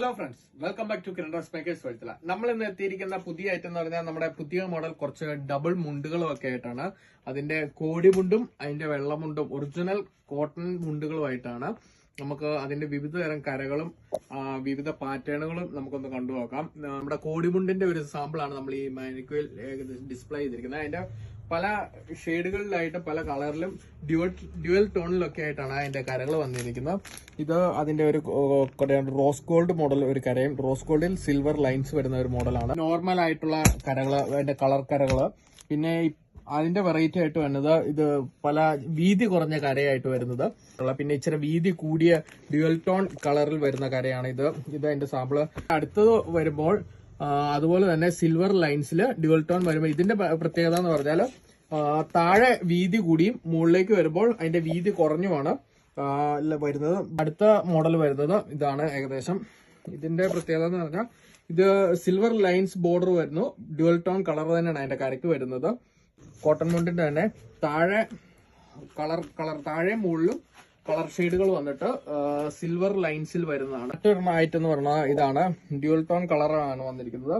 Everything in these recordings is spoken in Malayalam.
Hello friends, welcome back to Kiran Dress Makers Veluthala. നമ്മൾ ഇന്ന് എത്തിയിരിക്കുന്ന പുതിയ ഐറ്റം എന്ന് പറഞ്ഞാൽ നമ്മുടെ പുതിയ മോഡൽ കുറച്ച് ഡബിൾ മുണ്ടുകളും ഒക്കെ ആയിട്ടാണ്. അതിന്റെ കോടിമുണ്ടും അതിന്റെ വെള്ളമുണ്ടും ഒറിജിനൽ കോട്ടൺ മുണ്ടുകളുമായിട്ടാണ്. നമുക്ക് അതിന്റെ വിവിധ തരം കരകളും വിവിധ പാറ്റേണുകളും നമുക്കൊന്ന് കണ്ടുനോക്കാം. നമ്മുടെ കോടിമുണ്ടിന്റെ ഒരു സാമ്പിളാണ് നമ്മൾ ഈ മാനിക്വൽ ഡിസ്പ്ലേ ചെയ്തിരിക്കുന്നത്. അതിന്റെ പല ഷെയ്ഡുകളിലായിട്ട് പല കളറിലും ഡ്യുവൽ ടോണിലൊക്കെ ആയിട്ടാണ് അതിന്റെ കരകൾ വന്നിരിക്കുന്നത്. ഇത് അതിന്റെ ഒരു റോസ് ഗോൾഡ് മോഡൽ ഒരു കരയും റോസ് ഗോൾഡിൽ സിൽവർ ലൈൻസ് വരുന്ന ഒരു മോഡലാണ്. നോർമൽ ആയിട്ടുള്ള കരകള്, അതിന്റെ കളർ കരകള്, പിന്നെ അതിന്റെ വെറൈറ്റി ആയിട്ട് വരുന്നത് ഇത് പല വീതി കുറഞ്ഞ കരയായിട്ട് വരുന്നത്, പിന്നെ ഇച്ചിരി വീതി കൂടിയ ഡ്യുവൽ ടോൺ കളറിൽ വരുന്ന കരയാണ് ഇത്. അതിന്റെ സാമ്പിള് അടുത്തത് വരുമ്പോൾ അതുപോലെ തന്നെ സിൽവർ ലൈൻസിൽ ഡ്യുവൽ ടോൺ വരുമ്പോൾ ഇതിന്റെ പ്രത്യേകത എന്ന് പറഞ്ഞാൽ താഴെ വീതി കൂടിയും മുകളിലേക്ക് വരുമ്പോൾ അതിന്റെ വീതി കുറഞ്ഞുമാണ് വരുന്നത്. അടുത്ത മോഡൽ വരുന്നത് ഇതാണ്. ഏകദേശം ഇതിന്റെ പ്രത്യേകത എന്ന് പറഞ്ഞാൽ ഇത് സിൽവർ ലൈൻസ് ബോർഡർ വരുന്നു. ഡ്യുവൽ ടോൺ കളർ തന്നെയാണ് അതിന്റെ കരയ്ക്ക് വരുന്നത്. കോട്ടൺ മുണ്ടിന്റെ തന്നെ താഴെ താഴെ മുകളിലും കളർ ഷെയ്ഡുകൾ വന്നിട്ട് സിൽവർ ലൈൻസിൽ വരുന്നതാണ്. മറ്റൊരു ഐറ്റം എന്ന് പറഞ്ഞാൽ ഇതാണ്. ഡ്യുവൽ ടോൺ കളറാണ് വന്നിരിക്കുന്നത്.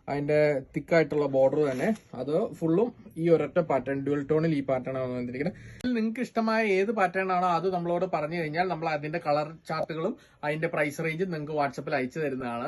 അതിന്റെ തിക്കായിട്ടുള്ള ബോർഡർ തന്നെ, അത് ഫുള്ളും ഈ ഒരൊറ്റ പാറ്റേൺ, ഡ്യുവൽ ടോണിൽ ഈ പാറ്റേൺ ആണ് വന്നിരിക്കുന്നത്. നിങ്ങൾക്ക് ഇഷ്ടമായ ഏത് പാറ്റേൺ ആണോ അത് നമ്മളോട് പറഞ്ഞു കഴിഞ്ഞാൽ നമ്മൾ അതിന്റെ കളർ ചാർട്ടുകളും അതിന്റെ പ്രൈസ് റേഞ്ചും നിങ്ങൾക്ക് വാട്സപ്പിൽ അയച്ചു തരുന്നതാണ്.